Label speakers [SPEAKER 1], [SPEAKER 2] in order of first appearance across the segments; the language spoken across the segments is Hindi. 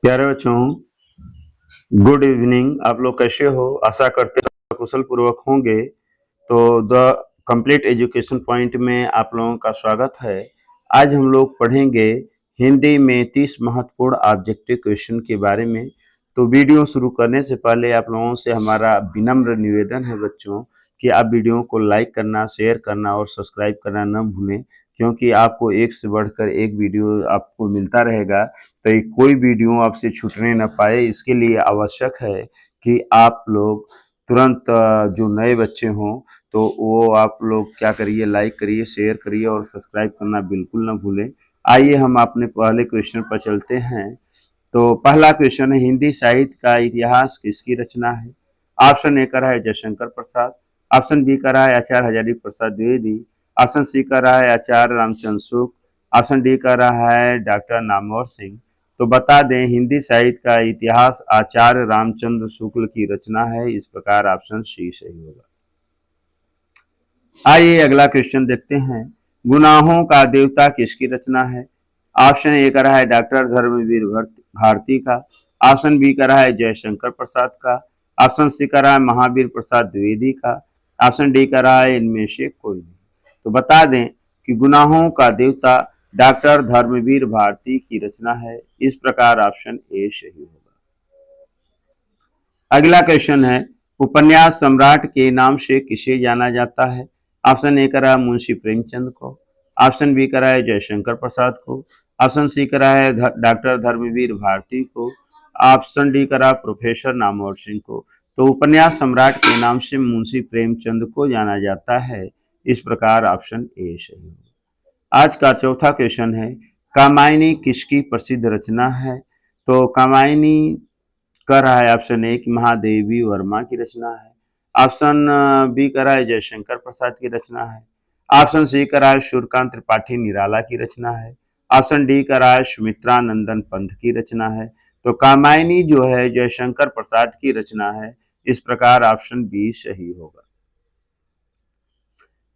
[SPEAKER 1] प्यारे बच्चों, गुड इवनिंग। आप लोग कैसे हो? आशा करते हैं कुशल पूर्वक होंगे। तो द कंप्लीट एजुकेशन पॉइंट में आप लोगों का स्वागत है। आज हम लोग पढ़ेंगे हिंदी में 30 महत्वपूर्ण ऑब्जेक्टिव क्वेश्चन के बारे में। तो वीडियो शुरू करने से पहले आप लोगों से हमारा विनम्र निवेदन है बच्चों कि आप वीडियो को लाइक करना, शेयर करना और सब्सक्राइब करना न भूलें, क्योंकि आपको एक से बढ़कर एक वीडियो आपको मिलता रहेगा। तो कोई वीडियो आपसे छूटने न पाए, इसके लिए आवश्यक है कि आप लोग तुरंत जो नए बच्चे हों तो वो आप लोग क्या करिए, लाइक करिए, शेयर करिए और सब्सक्राइब करना बिल्कुल ना भूलें। आइए हम अपने पहले क्वेश्चन पर चलते हैं। तो पहला क्वेश्चन है, हिंदी साहित्य का इतिहास किसकी रचना है? ऑप्शन ए कर रहा है जयशंकर प्रसाद, ऑप्शन बी कर रहा है आचार्य हजारी प्रसाद द्विवेदी, ऑप्शन सी कर रहा है आचार्य रामचंद्र शुक्ल, ऑप्शन डी कर रहा है डॉक्टर नामवर सिंह। तो बता दें, हिंदी साहित्य का इतिहास आचार्य रामचंद्र शुक्ल की रचना है। इस प्रकार ऑप्शन सी सही होगा। आइए अगला क्वेश्चन देखते हैं, गुनाहों का देवता किसकी रचना है? ऑप्शन ए कर रहा है डॉक्टर धर्मवीर भारती का, ऑप्शन बी कर रहा है जयशंकर प्रसाद का, ऑप्शन सी कर रहा है महावीर प्रसाद द्विवेदी का, ऑप्शन डी कर रहा है इनमें से कोई नहीं। तो बता दें कि गुनाहों का देवता डॉक्टर धर्मवीर भारती की रचना है। इस प्रकार ऑप्शन ए सही होगा। अगला क्वेश्चन है, उपन्यास सम्राट के नाम से किसे जाना जाता है? ऑप्शन ए करा है मुंशी प्रेमचंद को, ऑप्शन बी करा है जयशंकर प्रसाद को, ऑप्शन सी करा है डॉक्टर धर्मवीर भारती को, ऑप्शन डी करा प्रोफेसर नामवर सिंह को। तो उपन्यास सम्राट के नाम से मुंशी प्रेमचंद को जाना जाता है। इस प्रकार ऑप्शन ए सही होगा। आज का चौथा क्वेश्चन है, कामायनी किसकी प्रसिद्ध रचना है? तो कामायनी कर रहा है ऑप्शन ए कि महादेवी वर्मा की रचना है, ऑप्शन बी कर रहा है जयशंकर प्रसाद की रचना है, ऑप्शन सी कर रहा है सूर्यकांत त्रिपाठी निराला की रचना है, ऑप्शन डी कर रहा है सुमित्रा नंदन पंत की रचना है। तो कामायनी जो है जयशंकर प्रसाद की रचना है। इस प्रकार ऑप्शन बी सही होगा।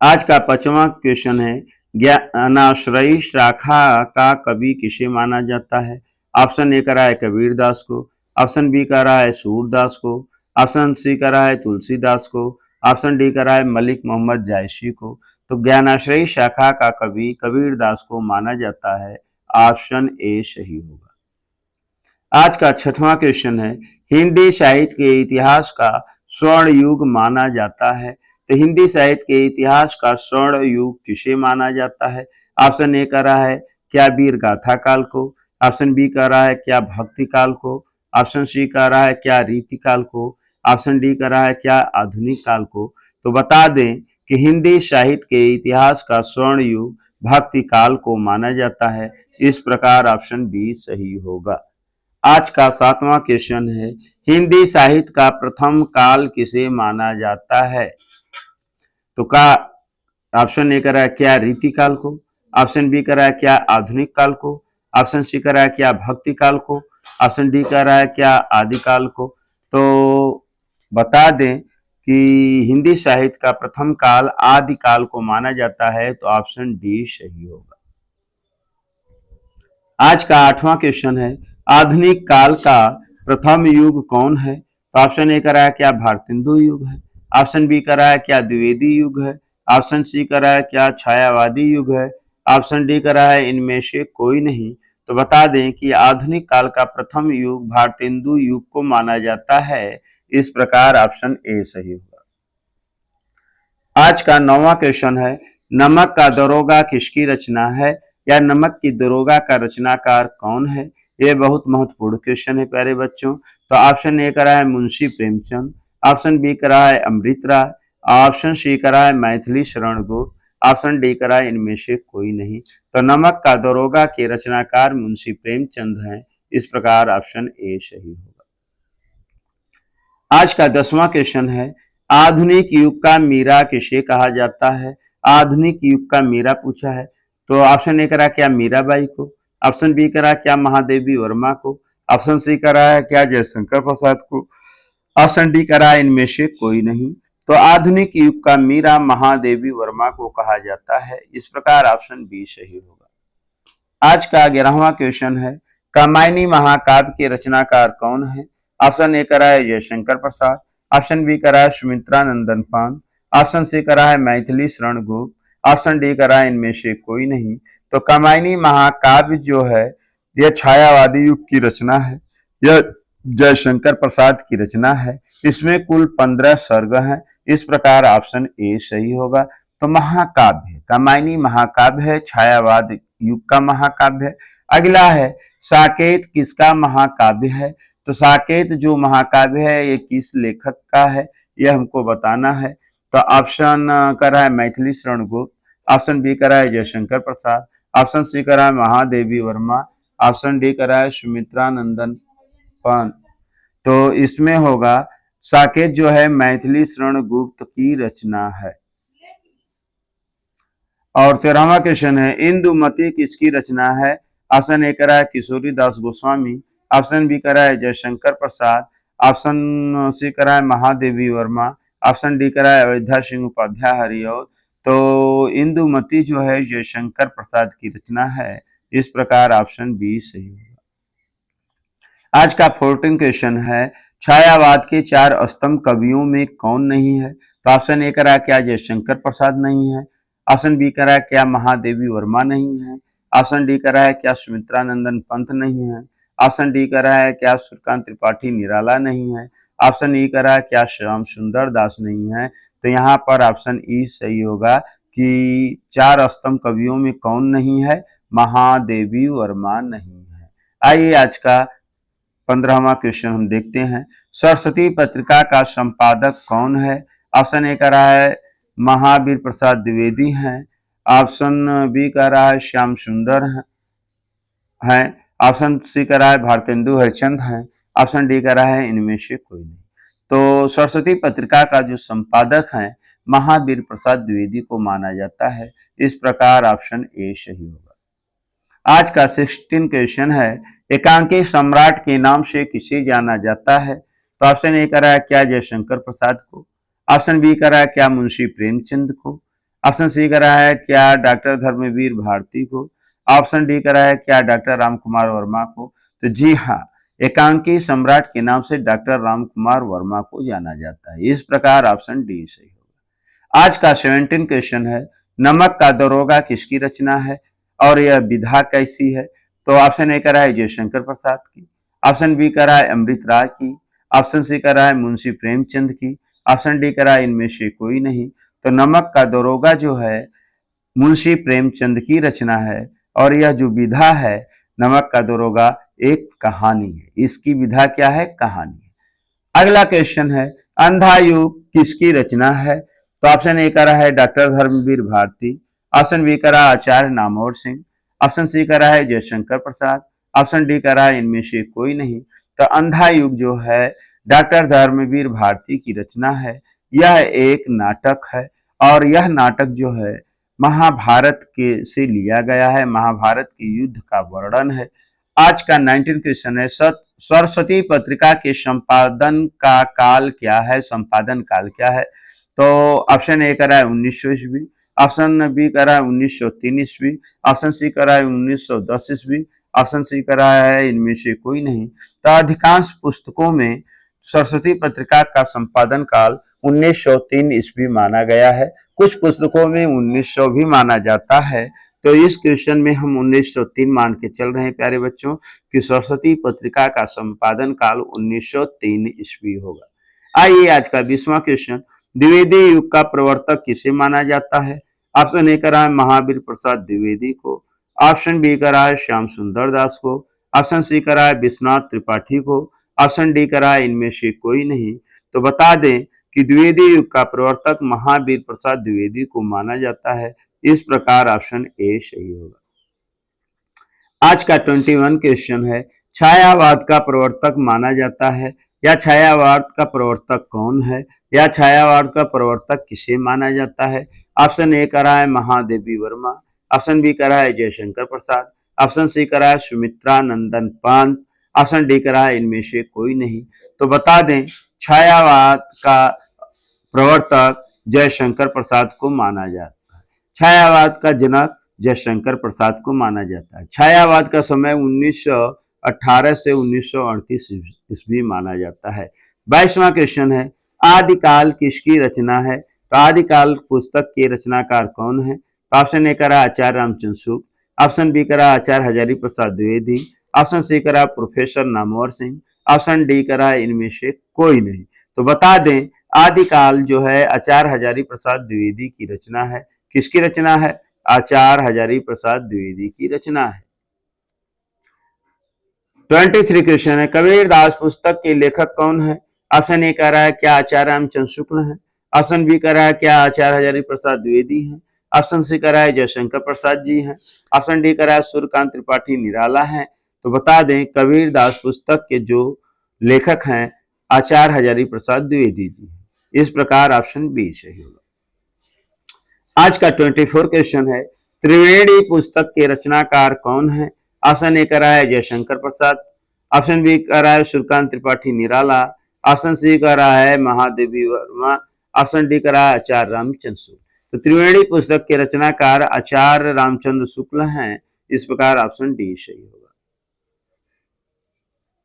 [SPEAKER 1] आज का पांचवा क्वेश्चन है, ज्ञानाश्रयी शाखा का कवि किसे माना जाता है? ऑप्शन ए कर रहा है कबीर दास को, ऑप्शन बी कर रहा है सूरदास को, ऑप्शन सी कर रहा है तुलसीदास को, ऑप्शन डी कर रहा है मलिक मोहम्मद जायसी को। तो ज्ञानाश्रयी शाखा का कवि कबीर दास को माना जाता है। ऑप्शन ए सही होगा। आज का छठवां क्वेश्चन है, हिंदी साहित्य के इतिहास का स्वर्ण युग माना जाता है। तो हिंदी साहित्य के इतिहास का स्वर्ण युग किसे माना जाता है? ऑप्शन ए कर रहा है क्या वीर गाथा काल को, ऑप्शन बी कर रहा है क्या भक्ति काल को, ऑप्शन सी कर रहा है क्या रीति काल को, ऑप्शन डी कर रहा है क्या आधुनिक काल को। तो बता दें कि हिंदी साहित्य के इतिहास का स्वर्ण युग भक्ति काल को माना जाता है। इस प्रकार ऑप्शन बी सही होगा। आज का सातवां क्वेश्चन है, हिंदी साहित्य का प्रथम काल किसे माना जाता है? तो का ऑप्शन ए कर रहा है क्या रीति काल को, ऑप्शन बी कर रहा है क्या आधुनिक काल को, ऑप्शन सी कर रहा है क्या भक्ति काल को, ऑप्शन डी कर रहा है क्या आदि काल को। तो बता दें कि हिंदी साहित्य का प्रथम काल आदि काल को माना जाता है। तो ऑप्शन डी सही होगा। आज का आठवां क्वेश्चन है, आधुनिक काल का प्रथम युग कौन है? तो ऑप्शन ए कर रहा है क्या भारतेंदु युग है, ऑप्शन बी कर रहा है क्या द्विवेदी युग है, ऑप्शन सी कर रहा है क्या छायावादी युग है, ऑप्शन डी कर रहा है इनमें से कोई नहीं। तो बता दें कि आधुनिक काल का प्रथम युग भारतेंदु युग को माना जाता है। इस प्रकार ऑप्शन ए सही होगा। आज का नौवां क्वेश्चन है, नमक का दरोगा किसकी रचना है, या नमक की दरोगा का रचनाकार कौन है? ये बहुत महत्वपूर्ण क्वेश्चन है प्यारे बच्चों। तो ऑप्शन ए करा है मुंशी प्रेमचंद, ऑप्शन बी करा है अमृत राय, ऑप्शन सी करा है मैथिली शरण गुप्त, ऑप्शन डी करा है इनमें से कोई नहीं। तो नमक का दरोगा के रचनाकार मुंशी प्रेमचंद हैं। इस प्रकार ऑप्शन ए सही होगा। आज का 10वां क्वेश्चन है, आधुनिक युग का मीरा किसे कहा जाता है? आधुनिक युग का मीरा पूछा है। तो ऑप्शन ए करा क्या मीराबाई को, ऑप्शन बी करा क्या महादेवी वर्मा को, ऑप्शन सी करा है क्या जयशंकर प्रसाद को, ऑप्शन डी करा इनमें से कोई नहीं। तो आधुनिक युग का मीरा महादेवी वर्मा को कहा जाता है। इस प्रकार ऑप्शन बी सही होगा। आज का 11वां क्वेश्चन है, कामायनी महाकाव्य के रचनाकार कौन है? ऑप्शन ए करा है जयशंकर प्रसाद, ऑप्शन बी करा है सुमित्रानंदन पान, ऑप्शन सी करा है मैथिली शरण गुप्त, ऑप्शन डी करा है इनमें से कोई नहीं। तो कामायनी महाकाव्य जो है यह छायावादी युग की रचना है, यह जयशंकर प्रसाद की रचना है। इसमें कुल 15 सर्ग हैं। इस प्रकार ऑप्शन ए सही होगा। तो महाकाव्य है, कामायनी महाकाव्य है, छायावाद युग का महाकाव्य है। अगला है साकेत किसका महाकाव्य है? तो साकेत जो महाकाव्य है ये किस लेखक का है, यह हमको बताना है। तो ऑप्शन करा है मैथिली शरण गुप्त, ऑप्शन बी करा है जयशंकर प्रसाद, ऑप्शन सी करा है महादेवी वर्मा, ऑप्शन डी करा है सुमित्रानंदन पान। तो इसमें होगा साकेत जो है मैथिली शरण गुप्त की रचना है। और 13वां क्वेश्चन है इंदुमती किसकी रचना है? ऑप्शन ए करा है किशोरी दास गोस्वामी, ऑप्शन बी करा है जयशंकर प्रसाद, ऑप्शन सी करा है महादेवी वर्मा, ऑप्शन डी करा है अयोध्या सिंह उपाध्याय हरिऔध। तो इंदुमती जो है जयशंकर प्रसाद की रचना है। इस प्रकार ऑप्शन बी सही होगा। आज का 14 क्वेश्चन है छायावाद के 4 स्तंभ कवियों में कौन नहीं है? तो ऑप्शन ए करा क्या जयशंकर प्रसाद नहीं है, ऑप्शन बी करा है क्या महादेवी वर्मा नहीं है, ऑप्शन डी करा है क्या सुमित्रानंदन पंत नहीं है, ऑप्शन डी करा है क्या सूर्यकांत त्रिपाठी निराला नहीं है, ऑप्शन ई करा है क्या श्याम सुंदर दास नहीं है। तो यहाँ पर ऑप्शन ई सही होगा कि 4 स्तंभ कवियों में कौन नहीं है? महादेवी वर्मा नहीं है। आइए आज का 15वां क्वेश्चन हम देखते हैं। सरस्वती पत्रिका का संपादक कौन है? ऑप्शन ए करा है महावीर प्रसाद द्विवेदी हैं, ऑप्शन बी कह रहा है श्याम सुंदर है, ऑप्शन सी कह रहा है भारतेंदु हरिचंद हैं, ऑप्शन डी कह रहा है इनमें से कोई नहीं। तो सरस्वती पत्रिका का जो संपादक है महावीर प्रसाद द्विवेदी को माना जाता है। इस प्रकार ऑप्शन ए सही होगा। आज का 16 क्वेश्चन है एकांकी सम्राट के नाम से किसे जाना जाता है? तो ऑप्शन ए कह रहा है क्या जयशंकर प्रसाद को, ऑप्शन बी कर रहा है क्या मुंशी प्रेमचंद को, ऑप्शन सी कर रहा है क्या डॉक्टर धर्मवीर भारती को, ऑप्शन डी कर रहा है क्या डॉक्टर राम कुमार वर्मा को। तो जी हाँ, एकांकी सम्राट के नाम से डॉक्टर राम कुमार वर्मा को जाना जाता है। इस प्रकार ऑप्शन डी सही होगा। आज का 17 क्वेश्चन है नमक का दरोगा किसकी रचना है और यह विधा कैसी है? तो ऑप्शन ए कर रहा है जयशंकर प्रसाद की, ऑप्शन बी कर रहा है अमृत राय की, ऑप्शन सी कर रहा है मुंशी प्रेमचंद की, ऑप्शन डी करा इनमें से कोई नहीं। तो नमक का दरोगा जो है मुंशी प्रेमचंद की रचना है और यह जो विधा है नमक का दरोगा एक कहानी है। इसकी विधा क्या है? कहानी है। अगला क्वेश्चन है अंधा युग किसकी रचना है? तो ऑप्शन ए करा है doctor Dharmvir Bharati, option B करा आचार्य नामवर सिंह, ऑप्शन सी करा है जयशंकर प्रसाद, ऑप्शन डी करा है इनमें से कोई नहीं। तो अंधा युग जो है डॉक्टर धर्मवीर भारती की रचना है। यह एक नाटक है और यह नाटक जो है महाभारत के से लिया गया है। महाभारत के युद्ध का वर्णन है। आज का 19 क्वेश्चन है सरस्वती पत्रिका के संपादन का काल क्या है? संपादन काल क्या है? तो ऑप्शन ए करा है 1900 ईस्वी, ऑप्शन बी करा है 1903 ईस्वी, ऑप्शन सी करा है 1910 ईस्वी, ऑप्शन सी करा है इनमें से कोई नहीं। तो अधिकांश पुस्तकों में सरस्वती पत्रिका का संपादन काल 1903 ईस्वी माना गया है। कुछ पुस्तकों में 1900 भी माना जाता है। तो इस क्वेश्चन में हम 1903 मान के चल रहे हैं प्यारे बच्चों कि सरस्वती पत्रिका का संपादन काल 1903 ईस्वी होगा। आइए आज का 20वां क्वेश्चन द्विवेदी युग का प्रवर्तक किसे माना जाता है? ऑप्शन ए करा है महावीर प्रसाद द्विवेदी को, ऑप्शन बी करा है श्याम सुंदर दास को, ऑप्शन सी करा है विश्वनाथ त्रिपाठी को, ऑप्शन डी करा है इनमें से कोई नहीं। तो बता दें कि द्विवेदी युग का प्रवर्तक महावीर प्रसाद द्विवेदी को माना जाता है। इस प्रकार ऑप्शन ए सही होगा। आज का 21 क्वेश्चन है छायावाद का प्रवर्तक माना जाता है या छायावाद का प्रवर्तक कौन है या छायावाद का प्रवर्तक किसे माना जाता है? ऑप्शन ए करा है महादेवी वर्मा, ऑप्शन बी करा है जयशंकर प्रसाद, ऑप्शन सी करा है सुमित्रानंदन पंत, ऑप्शन डी करा है इनमें से कोई नहीं। तो बता दें छायावाद का प्रवर्तक जयशंकर प्रसाद को माना जाता है। छायावाद का जनक जयशंकर प्रसाद को माना जाता है। छायावाद का समय 18 से 1938 ईस्वी माना जाता है। 22वां क्वेश्चन है, आदिकाल किसकी रचना है? तो आदिकाल पुस्तक के रचनाकार कौन है? तो ऑप्शन ए करा आचार्य रामचंद्र शुक्ल, ऑप्शन बी करा आचार्य हजारी प्रसाद द्विवेदी, ऑप्शन सी करा professor Namvar Singh, option D करा इनमें से कोई नहीं। तो बता दें आदिकाल जो है आचार्य हजारी प्रसाद द्विवेदी की रचना है। किसकी रचना है? आचार्य हजारी प्रसाद द्विवेदी की रचना है। 23 क्वेश्चन है, कबीरदास पुस्तक के लेखक कौन है? ऑप्शन ए कह रहा है क्या आचार्य रामचंद्र शुक्ल है, ऑप्शन बी कह रहा है क्या आचार्य हजारी प्रसाद द्विवेदी है, ऑप्शन सी कह रहा है जयशंकर प्रसाद जी हैं, ऑप्शन डी कह रहा है सूर्यकांत त्रिपाठी निराला है। तो बता दें कबीरदास पुस्तक के जो लेखक हैं आचार्य हजारी प्रसाद द्विवेदी जी हैं। इस प्रकार ऑप्शन बी सही होगा। आज का 24 क्वेश्चन है, त्रिवेणी पुस्तक के रचनाकार कौन है? ऑप्शन ए कह रहा है जयशंकर प्रसाद, ऑप्शन बी कह रहा है सूर्यकांत त्रिपाठी निराला, ऑप्शन सी कह रहा है महादेवी वर्मा, ऑप्शन डी कह रहा है आचार्य रामचंद्र शुक्ल। तो त्रिवेणी पुस्तक के रचनाकार आचार्य रामचंद्र शुक्ल हैं। इस प्रकार ऑप्शन डी सही होगा।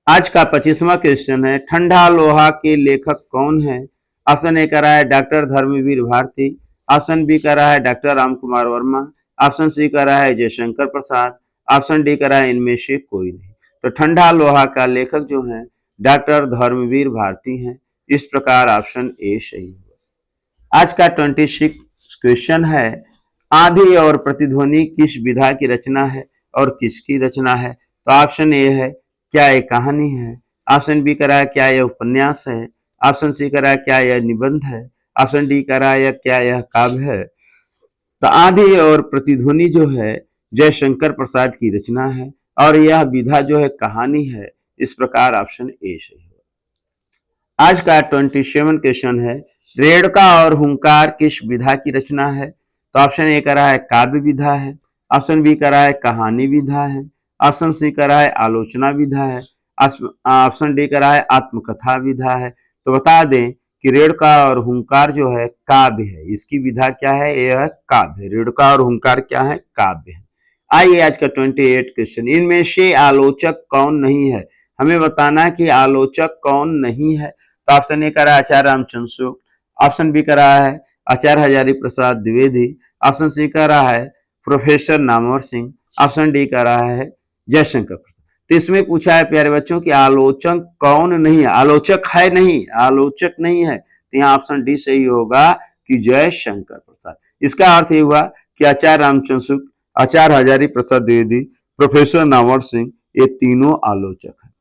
[SPEAKER 1] आज का 25वां क्वेश्चन है, ठंडा लोहा के लेखक कौन है? ऑप्शन ए कह रहा है doctor Dharmvir Bharati, option B कह रहा है doctor Ram Kumar Verma, option C कह रहा है जयशंकर प्रसाद, ऑप्शन डी कह रहा है इनमें से कोई नहीं। तो ठंडा लोहा का लेखक जो है डॉक्टर धर्मवीर भारती हैं। इस प्रकार ऑप्शन ए सही होगा। आज का 26 क्वेश्चन है, आंधी और प्रतिध्वनि किस विधा की रचना है और किसकी रचना है? तो ऑप्शन ए है क्या यह कहानी है, ऑप्शन बी कह रहा है क्या यह उपन्यास है, ऑप्शन सी कह रहा है क्या यह निबंध है, ऑप्शन डी कह रहा है क्या यह काव्य है। तो आंधी और प्रतिध्वनि जो है जयशंकर प्रसाद की रचना है और यह विधा जो है कहानी है। इस प्रकार ऑप्शन ए सही होगा। आज का 27 क्वेश्चन है, रेणुका और हुंकार किस विधा की रचना है? तो ऑप्शन ए कह रहा है काव्य विधा है, ऑप्शन बी कह रहा है कहानी विधा है, ऑप्शन सी कह रहा है आलोचना विधा है, ऑप्शन डी कह रहा है आत्मकथा विधा है। तो बता दें कि रेणुका और हुंकार जो है काव्य है। इसकी विधा क्या है? यह है काव्य। रेणुका और हुंकार क्या है? काव्य है। आइए आज का 28 क्वेश्चन, इनमें से आलोचक कौन नहीं है? हमें बताना है कि आलोचक कौन नहीं है। तो ऑप्शन ए कह रहा है आचार्य रामचंद्र शुक्ल, ऑप्शन बी कह रहा है आचार्य हजारी प्रसाद द्विवेदी, ऑप्शन सी कह रहा है professor Namvar Singh, option D कह रहा है जयशंकर प्रसाद। तो इसमें पूछा है प्यारे बच्चों कि आलोचक कौन नहीं है? आलोचक है नहीं, आलोचक नहीं है। तो यहाँ ऑप्शन डी सही होगा कि जयशंकर प्रसाद। इसका अर्थ ये हुआ कि आचार्य रामचंद्र शुक्ल, आचार्य हजारी प्रसाद द्विवेदी, प्रोफेसर नामवर सिंह ये तीनों आलोचक हैं।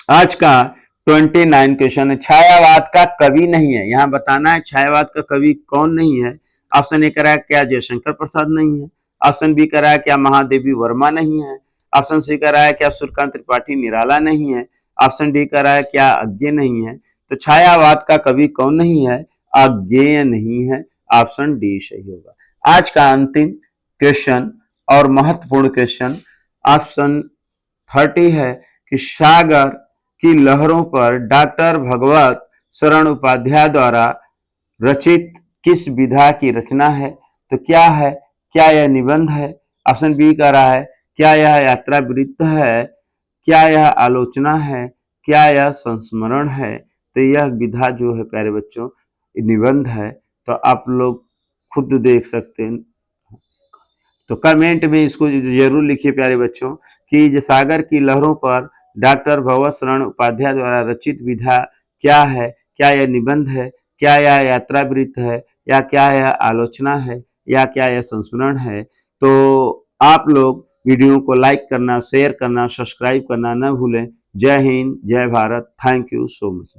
[SPEAKER 1] आज का 29 क्वेश्चन है, छायावाद का कवि नहीं है। यहाँ बताना है छायावाद का कवि कौन नहीं है। ऑप्शन ए कह रहा है क्या जयशंकर प्रसाद नहीं है, ऑप्शन बी कह रहा है क्या महादेवी वर्मा नहीं है, ऑप्शन सी कह रहा है क्या सूर्यकांत त्रिपाठी निराला नहीं है, ऑप्शन डी कह रहा है क्या अज्ञेय नहीं है। तो छायावाद का कवि कौन नहीं है? अज्ञेय नहीं है। ऑप्शन डी सही होगा। आज का अंतिम क्वेश्चन और महत्वपूर्ण क्वेश्चन ऑप्शन 30 है कि सागर की लहरों पर डॉक्टर भगवत शरण उपाध्याय द्वारा रचित किस विधा की रचना है? तो क्या है? क्या यह निबंध है? ऑप्शन बी कह रहा है क्या यह यात्रा वृत्त है, क्या यह आलोचना है, क्या यह संस्मरण है। तो यह विधा जो है प्यारे बच्चों निबंध है। तो आप लोग खुद देख सकते हैं। तो कमेंट में इसको जरूर लिखिए प्यारे बच्चों कि सागर की लहरों पर डॉक्टर भगवत शरण उपाध्याय द्वारा रचित विधा क्या है, क्या यह निबंध है, क्या यह यात्रा वृत्त है, या क्या यह आलोचना है, या क्या यह संस्मरण है। तो आप लोग वीडियो को लाइक करना, शेयर करना, सब्सक्राइब करना न भूलें। जय हिंद, जय Bharat. Thank you so much.